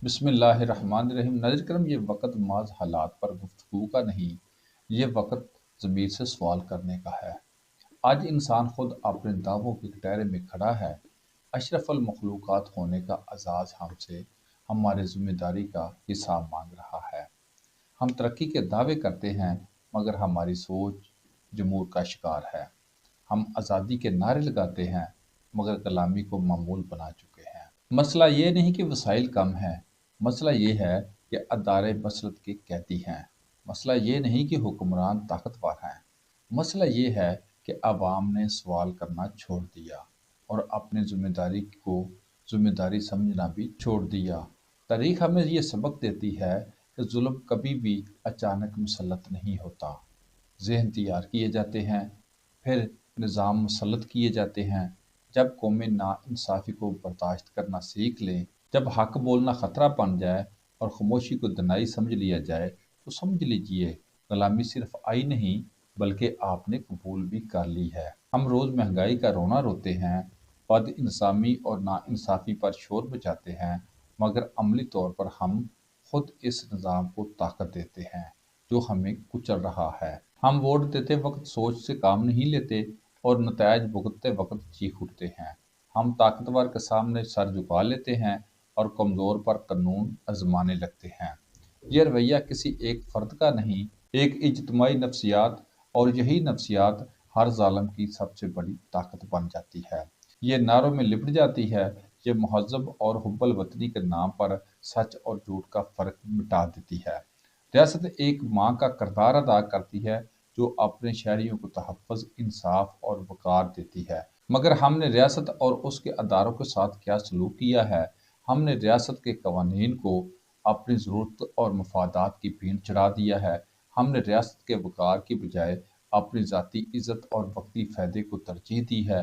بسم اللہ الرحمن الرحیم۔ ناظرین کرام، یہ وقت محض حالات پر گفتگو کا نہیں، یہ وقت ضمیر سے سوال کرنے کا ہے۔ آج انسان خود اپنے دعووں کے کٹہرے میں کھڑا ہے۔ اشرف المخلوقات ہونے کا اعزاز ہم سے ہمارے ذمہ داری کا حساب مانگ رہا ہے۔ ہم ترقی کے دعوے کرتے ہیں مگر ہماری سوچ جمود کا شکار ہے۔ ہم آزادی کے نعرے لگاتے ہیں مگر غلامی کو معمول بنا چکے ہیں۔ مسئلہ یہ نہیں کہ وسائل کم ہیں، مسئلہ یہ ہے کہ ادارے مسلط کے قیدی ہیں۔ مسئلہ یہ نہیں کہ حکمران طاقتور ہیں، مسئلہ یہ ہے کہ عوام نے سوال کرنا چھوڑ دیا اور اپنے ذمہ داری سمجھنا بھی چھوڑ دیا۔ تاریخ ہمیں یہ سبق دیتی ہے کہ ظلم کبھی بھی اچانک مسلط نہیں ہوتا۔ ذہن تیار کیے جاتے ہیں، پھر نظام مسلط کیے جاتے ہیں۔ جب قومیں ناانصافی کو برداشت کرنا سیکھ لیں، جب حق بولنا خطرہ بن جائے اور خاموشی کو دنائی سمجھ لیا جائے، تو سمجھ لیجئے غلامی صرف آئی نہیں بلکہ آپ نے قبول بھی کر لی ہے۔ ہم روز مہنگائی کا رونا روتے ہیں، بد انضامی اور ناانصافی پر شور مچاتے ہیں، مگر عملی طور پر ہم خود اس نظام کو طاقت دیتے ہیں جو ہمیں کچل رہا ہے۔ ہم ووٹ دیتے وقت سوچ سے کام نہیں لیتے اور نتائج بھگتتے وقت چیخ اٹھتے ہیں۔ ہم طاقتور کے سامنے سر جھکا لیتے ہیں اور کمزور پر قانون آزمانے لگتے ہیں۔ یہ رویہ کسی ایک فرد کا نہیں، ایک اجتماعی نفسیات، اور یہی نفسیات ہر ظالم کی سب سے بڑی طاقت بن جاتی ہے۔ یہ نعروں میں لپٹ جاتی ہے، یہ مہذب اور حب الوطنی کے نام پر سچ اور جھوٹ کا فرق مٹا دیتی ہے۔ ریاست ایک ماں کا کردار ادا کرتی ہے جو اپنے شہریوں کو تحفظ، انصاف اور وقار دیتی ہے۔ مگر ہم نے ریاست اور اس کے اداروں کے ساتھ کیا سلوک کیا ہے؟ ہم نے ریاست کے قوانین کو اپنی ضرورت اور مفادات کی بھینٹ چڑھا دیا ہے۔ ہم نے ریاست کے وقار کی بجائے اپنی ذاتی عزت اور وقتی فائدے کو ترجیح دی ہے۔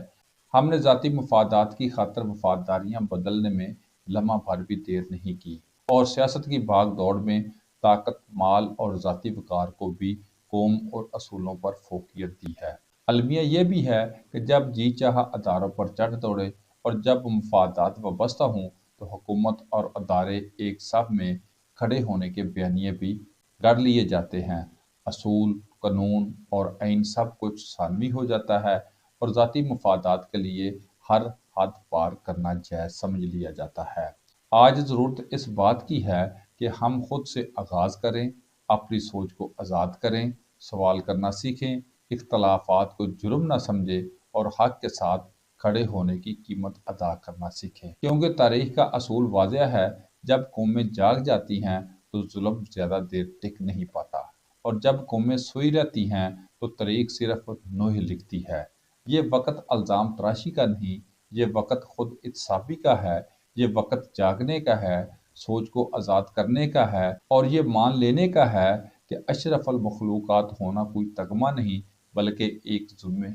ہم نے ذاتی مفادات کی خاطر وفاداریاں بدلنے میں لمحہ بھر بھی دیر نہیں کی اور سیاست کی بھاگ دوڑ میں طاقت، مال اور ذاتی وقار کو بھی قوم اور اصولوں پر فوقیت دی ہے۔ المیہ یہ بھی ہے کہ جب جی چاہا اداروں پر چڑھ دوڑے اور جب مفادات وابستہ ہوں تو حکومت اور ادارے ایک صف میں کھڑے ہونے کے بیانیے بھی گڑھ لیے جاتے ہیں۔ اصول، قانون اور آئین سب کچھ ثانوی ہو جاتا ہے اور ذاتی مفادات کے لیے ہر حد پار کرنا جائز سمجھ لیا جاتا ہے۔ آج ضرورت اس بات کی ہے کہ ہم خود سے آغاز کریں، اپنی سوچ کو آزاد کریں، سوال کرنا سیکھیں، اختلافات کو جرم نہ سمجھیں اور حق کے ساتھ کھڑے ہونے کی قیمت ادا کرنا سیکھیں۔ کیونکہ تاریخ کا اصول واضح ہے، جب قومیں جاگ جاتی ہیں تو ظلم زیادہ دیر ٹک نہیں پاتا، اور جب قومیں سوئی رہتی ہیں تو تاریخ صرف نوح لکھتی ہے۔ یہ وقت الزام تراشی کا نہیں، یہ وقت خود احتسابی کا ہے، یہ وقت جاگنے کا ہے، سوچ کو آزاد کرنے کا ہے اور یہ مان لینے کا ہے کہ اشرف المخلوقات ہونا کوئی تگمہ نہیں بلکہ ایک ذمہ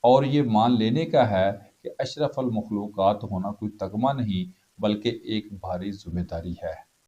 اور یہ مان لینے کا ہے کہ اشرف المخلوقات ہونا کوئی تگمہ نہیں بلکہ ایک بھاری ذمہ داری ہے۔